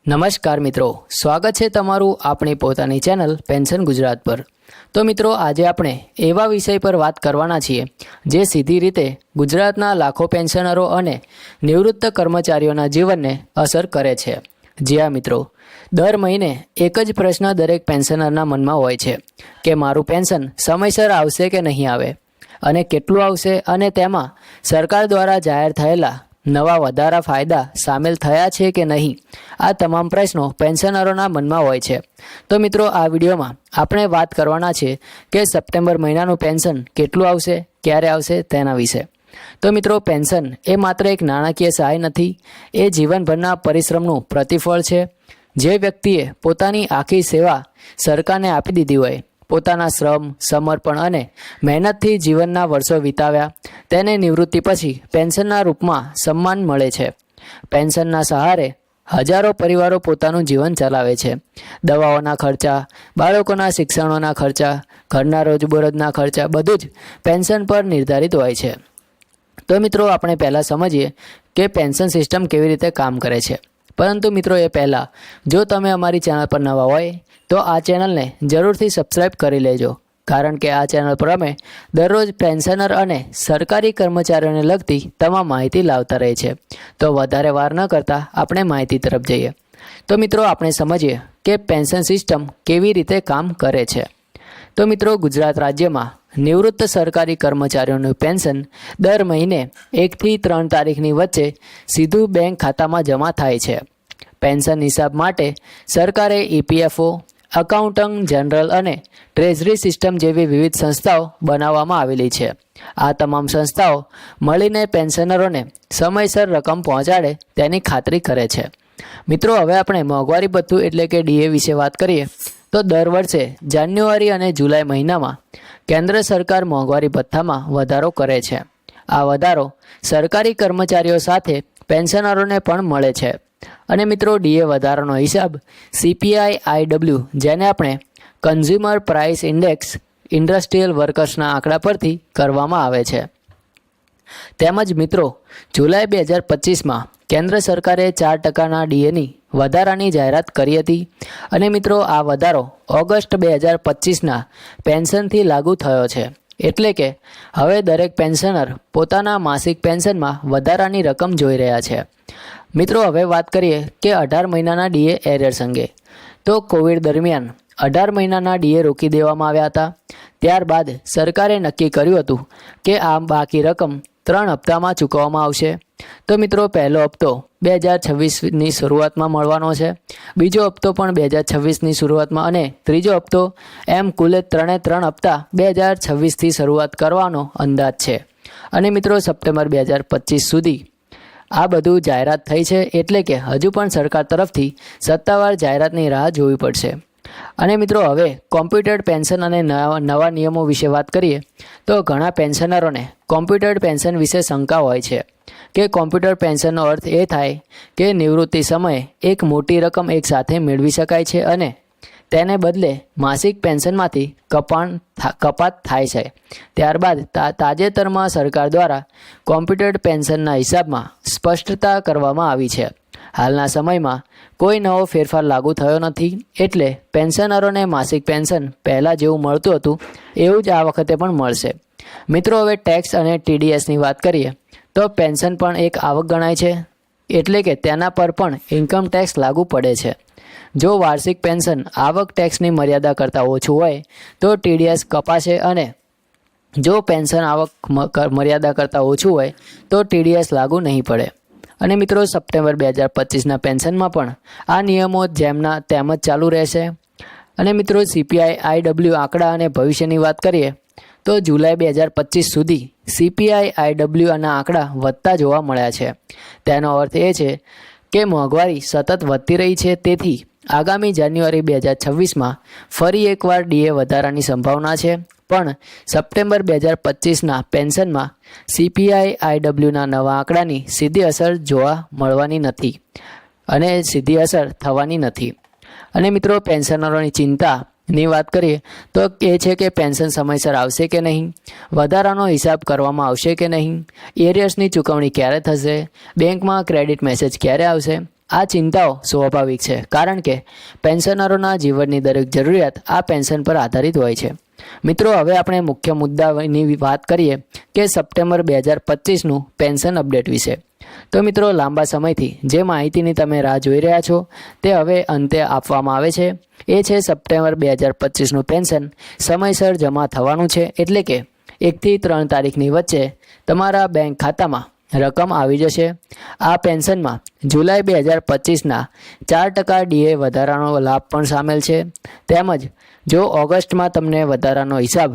નમસ્કાર મિત્રો, સ્વાગત છે તમારું આપણી પોતાની ચેનલ પેન્શન ગુજરાત પર। તો મિત્રો, આજે આપણે એવા વિષય પર વાત કરવાના છીએ જે સીધી રીતે ગુજરાતના લાખો પેન્શનરો અને નિવૃત્ત કર્મચારીઓના જીવનને અસર કરે છે। જી હા મિત્રો, દર મહિને એક જ પ્રશ્ન દરેક પેન્શનરના મનમાં હોય છે કે મારું પેન્શન સમયસર આવશે કે નહીં આવે, અને કેટલું આવશે, અને તેમાં સરકાર દ્વારા જાહેર થયેલા નવા વધારા ફાયદા સામેલ થયા છે કે નહીં। આ તમામ પ્રશ્નો પેન્શનરોના મનમાં હોય છે। તો મિત્રો, આ વિડીયોમાં આપણે વાત કરવાના છે કે સપ્ટેમ્બર મહિનાનું પેન્શન કેટલું આવશે, ક્યારે આવશે તેના વિશે। તો મિત્રો, પેન્શન એ માત્ર એક નાણાકીય સહાય નથી, એ જીવનભરના પરિશ્રમનું પ્રતિફળ છે। જે વ્યક્તિએ પોતાની આખી સેવા સરકારને આપી દીધી હોય, પોતાના શ્રમ, સમર્પણ અને મહેનતથી જીવનના વર્ષો વિતાવ્યા, તેને નિવૃત્તિ પછી પેન્શનના રૂપમાં સન્માન મળે છે। પેન્શનના સહારે હજારો પરિવારો પોતાનું જીવન ચલાવે છે। દવાઓના ખર્ચા, બાળકોના શિક્ષણોના ખર્ચા, ઘરના રોજબરોજના ખર્ચા બધું જ પેન્શન પર નિર્ધારિત હોય છે। તો મિત્રો, આપણે પહેલાં સમજીએ કે પેન્શન સિસ્ટમ કેવી રીતે કામ કરે છે। પરંતુ મિત્રો, એ પહેલાં જો તમે અમારી ચેનલ પર નવા હોય તો આ ચેનલને જરૂરથી સબસ્ક્રાઈબ કરી લેજો, કારણ કે આ ચેનલ પર અમે દરરોજ પેન્શનર અને સરકારી કર્મચારીઓને લગતી તમામ માહિતી લાવતા રહે છે। તો વધારે વાર ન કરતાં આપણે માહિતી તરફ જઈએ। તો મિત્રો, આપણે સમજીએ કે પેન્શન સિસ્ટમ કેવી રીતે કામ કરે છે। તો મિત્રો, ગુજરાત રાજ્યમાં નિવૃત્ત સરકારી કર્મચારીઓનું પેન્શન દર મહિને 1 થી 3 તારીખની વચ્ચે સીધું બેંક ખાતામાં જમા થાય છે। પેન્શન હિસાબ માટે સરકારે EPFO, એકાઉન્ટન્ટ જનરલ અને ટ્રેઝરી સિસ્ટમ જેવી વિવિધ સંસ્થાઓ બનાવવામાં આવેલી છે। આ તમામ સંસ્થાઓ મળીને પેન્શનરોને સમયસર રકમ પહોંચાડે તેની ખાતરી કરે છે। મિત્રો, હવે આપણે મોંઘવારી ભથ્થું એટલે કે DA વિશે વાત કરીએ તો દર વર્ષે જાન્યુઆરી અને જુલાઈ મહિનામાં કેન્દ્ર સરકાર મોંઘવારી ભથ્થામાં વધારો કરે છે। આ વધારો સરકારી કર્મચારીઓ સાથે પેન્શનરોને પણ મળે છે। અને મિત્રો, DA વધારાનો હિસાબ CPI-IW, જેને આપણે કન્ઝ્યુમર પ્રાઇસ ઇન્ડેક્સ ઇન્ડસ્ટ્રીયલ વર્કર્સના આંકડા પરથી કરવામાં આવે છે। તેમજ મિત્રો, જુલાઈ 2025માં કેન્દ્ર સરકારે 4%ના DAની વધારાની જાહેરાત કરી હતી। અને મિત્રો, આ વધારો ઓગસ્ટ 2025ના પેન્શનથી લાગુ થયો છે। એટલે કે હવે દરેક પેન્શનર પોતાના માસિક પેન્શનમાં વધારાની રકમ જોઈ રહ્યા છે। મિત્રો, હવે વાત કરીએ કે 18 મહિનાના DA એરિયર્સ અંગે। તો કોવિડ દરમિયાન 18 મહિનાના DA રોકી દેવામાં આવ્યા હતા। ત્યારબાદ સરકારે નક્કી કર્યું હતું કે આ બાકી રકમ 3 હપ્તામાં ચૂકવવામાં આવશે। તો મિત્રો, પહેલો હપ્તો 2026ની શરૂઆતમાં મળવાનો છે, બીજો હપ્તો પણ 2026ની શરૂઆતમાં, અને ત્રીજો હપ્તો, એમ કુલ 3 હપ્તા 2026થી શરૂઆત કરવાનો અંદાજ છે। અને મિત્રો, સપ્ટેમ્બર 2025 સુધી આ બધું જાહેરાત થઈ છે, એટલે કે હજુ પણ સરકાર તરફથી સત્તાવાર જાહેરાતની રાહ જોવી પડશે। અને મિત્રો, હવે કોમ્પ્યુટર્ડ પેન્શન અને નવા નિયમો વિશે વાત કરીએ તો ઘણા પેન્શનરોને કોમ્પ્યુટર્ડ પેન્શન વિશે શંકા હોય છે કે કોમ્પ્યુટર પેન્શનનો અર્થ એ થાય કે નિવૃત્તિ સમયે એક મોટી રકમ એકસાથે મેળવી શકાય છે અને તેને બદલે માસિક પેન્શનમાંથી કપાત થાય છે। ત્યારબાદ તાજેતરમાં સરકાર દ્વારા કોમ્પ્યુટર્ડ પેન્શનના હિસાબમાં સ્પષ્ટતા કરવામાં આવી છે। હાલના સમયમાં કોઈ નવો ફેરફાર લાગુ થયો નથી, એટલે પેન્શનરોને માસિક પેન્શન પહેલાં જેવું મળતું હતું એવું જ આ વખતે પણ મળશે। મિત્રો, હવે ટેક્સ અને TDSની વાત કરીએ તો પેન્શન પણ એક આવક ગણાય છે, એટલે કે તેના પર પણ ઇન્કમ ટેક્સ લાગુ પડે છે। જો વાર્ષિક પેન્શન આવક ટેક્સની મર્યાદા કરતાં ઓછું હોય તો TDS કપાશે, અને જો પેન્શન આવક મર્યાદા કરતાં ઓછું હોય તો TDS લાગુ નહીં પડે। અને મિત્રો, સપ્ટેમ્બર 2025ના પેન્શનમાં પણ આ નિયમો જેમના તેમ જ ચાલુ રહેશે। અને મિત્રો, CPI-IW આંકડા અને ભવિષ્યની વાત કરીએ તો જુલાઈ 2025 સુધી CPI-IWના આંકડા વધતા જોવા મળ્યા છે। તેનો અર્થ એ છે કે મોંઘવારી સતત વધતી રહી છે, તેથી આગામી જાન્યુઆરી 2026માં ફરી એકવાર DA વધારાની સંભાવના છે। પણ સપ્ટેમ્બર 2025ના પેન્શનમાં CPI-IWના નવા આંકડાની સીધી અસર જોવા મળવાની નથી અને સીધી અસર થવાની નથી। અને મિત્રો, પેન્શનરોની ચિંતાની વાત કરીએ તો એ છે કે પેન્શન સમયસર આવશે કે નહીં, વધારાનો હિસાબ કરવામાં આવશે કે નહીં, એરિયર્સની ચૂકવણી ક્યારે થશે, બેંકમાં ક્રેડિટ મેસેજ ક્યારે આવશે, આ ચિંતાઓ સ્વાભાવિક છે, કારણ કે પેન્શનરોના જીવનની દરેક જરૂરિયાત આ પેન્શન પર આધારિત હોય છે. મિત્રો, હવે આપણે મુખ્ય મુદ્દાની વાત કરીએ કે સપ્ટેમ્બર 2025નું પેન્શન અપડેટ વિશે. તો મિત્રો, લાંબા સમયથી જે માહિતીની તમે રાહ જોઈ રહ્યા છો તે હવે અંતે આપવામાં આવે છે. એ છે સપ્ટેમ્બર 2025નું પેન્શન સમયસર જમા થવાનું છે, એટલે કે 1 થી 3 તારીખની વચ્ચે તમારા બેંક ખાતામાં રકમ આવી જશે. આ પેન્શનમાં જુલાઈ 2025ના 4% ડીએ વધારાનો લાભ પણ સામેલ છે. તેમજ જો ઓગસ્ટમાં તમને વધારાનો હિસાબ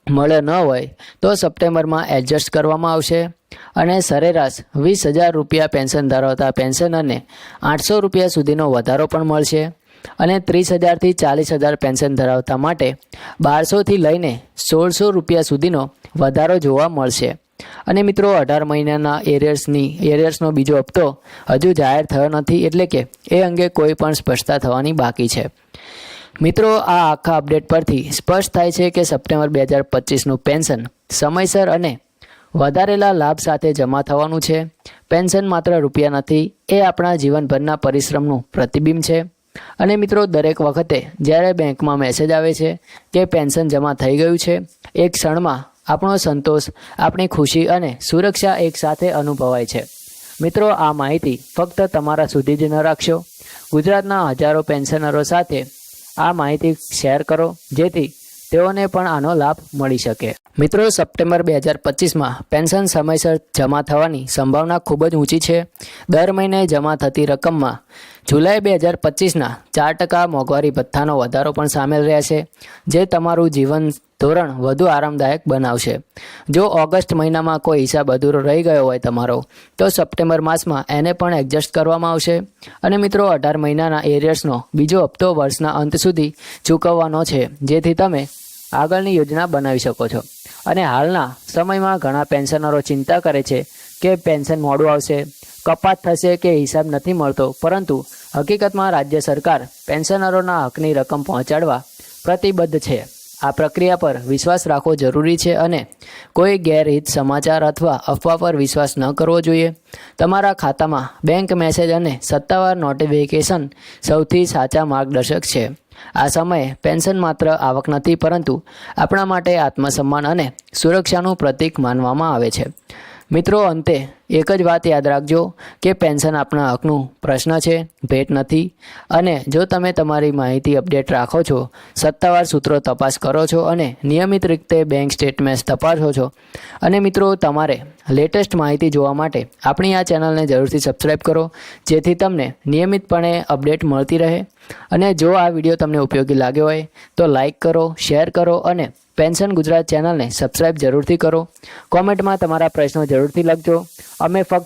મળ્યો ન હોય તો સપ્ટેમ્બરમાં એડજસ્ટ કરવામાં આવશે અને સરેરાશ 20,000 રૂપિયા પેન્શન ધરાવતા પેન્શનરને 800 રૂપિયા સુધીનો વધારો પણ મળશે અને 30,000થી 40,000 પેન્શન ધરાવતા માટે 1,200થી લઈને 1,600 રૂપિયા સુધીનો વધારો જોવા મળશે. અને મિત્રો, 18 મહિનાના એરિયર્સનો બીજો હપ્તો હજુ જાહેર થયો નથી, એટલે કે એ અંગે કોઈ પણ સ્પષ્ટતા થવાની બાકી છે. મિત્રો, આ આખા અપડેટ પરથી સ્પષ્ટ થાય છે કે સપ્ટેમ્બર 2025નું પેન્શન સમયસર અને વધારેલા લાભ સાથે જમા થવાનું છે. પેન્શન માત્ર રૂપિયા નથી, એ આપણા જીવનભરના પરિશ્રમનું પ્રતિબિંબ છે. અને મિત્રો, દરેક વખતે જ્યારે બેંકમાં મેસેજ આવે છે કે પેન્શન જમા થઈ ગયું છે, એક ક્ષણમાં આપણો સંતોષ, આપણી ખુશી અને સુરક્ષા એકસાથે અનુભવાય છે. મિત્રો, આ માહિતી ફક્ત તમારા સુધી જ ન રાખશો. ગુજરાતના હજારો પેન્શનરો સાથે આ માહિતી શેર કરો, જેથી તેઓને પણ આનો લાભ મળી શકે. મિત્રો, સપ્ટેમ્બર 2025માં પેન્શન સમયસર જમા થવાની સંભાવના ખૂબ જ ઊંચી છે. દર મહિને જમા થતી રકમમાં જુલાઈ 2025ના 4% મોંઘવારી ભથ્થાનો વધારો પણ સામેલ રહેશે, જે તમારું જીવન ધોરણ વધુ આરામદાયક બનાવશે. જો ઓગસ્ટ મહિનામાં કોઈ હિસાબ અધૂરો રહી ગયો હોય તમારો, તો સપ્ટેમ્બર માસમાં એને પણ એડજસ્ટ કરવામાં આવશે. અને મિત્રો, 18 મહિનાના એરિયર્સનો બીજો હપ્તો વર્ષના અંત સુધી ચૂકવવાનો છે, જેથી તમે આગળની યોજના બનાવી શકો છો. અને હાલના સમયમાં ઘણા પેન્શનરો ચિંતા કરે છે કે પેન્શન મોડું આવશે, કપાત થશે કે હિસાબ નથી મળતો, પરંતુ હકીકતમાં રાજ્ય સરકાર પેન્શનરોના હકની રકમ પહોંચાડવા પ્રતિબદ્ધ છે. આ પ્રક્રિયા પર વિશ્વાસ રાખવો જરૂરી છે અને કોઈ ગેરહિત સમાચાર અથવા અફવા પર વિશ્વાસ ન કરવો જોઈએ. તમારા ખાતામાં બેંક મેસેજ અને સત્તાવાર નોટિફિકેશન સૌથી સાચા માર્ગદર્શક છે. આ સમયે પેન્શન માત્ર આવક નથી, પરંતુ આપણા માટે આત્મસન્માન અને સુરક્ષાનું પ્રતીક માનવામાં આવે છે. મિત્રો, અંતે એક જ વાત યાદ રાખજો કે પેન્શન આપણા હકનું પ્રશ્ન છે, ભેટ નથી. અને જો તમે તમારી માહિતી અપડેટ રાખો છો, સત્તાવાર સૂત્રો તપાસ કરો છો અને નિયમિત રીતે બેંક સ્ટેટમેન્ટ તપાસો છો, અને મિત્રો, તમારે લેટેસ્ટ માહિતી જોવા માટે આપણી આ ચેનલને જરૂરથી સબસ્ક્રાઈબ કરો, જેથી તમને નિયમિતપણે અપડેટ મળતી રહે. અને જો આ વિડીયો તમને ઉપયોગી લાગ્યો હોય તો લાઈક કરો, શેર કરો અને પેન્શન ગુજરાત ચેનલને સબસ્ક્રાઈબ જરૂરથી કરો. કોમેન્ટમાં તમારા પ્રશ્નો જરૂરથી લખજો. અમે ફક્ત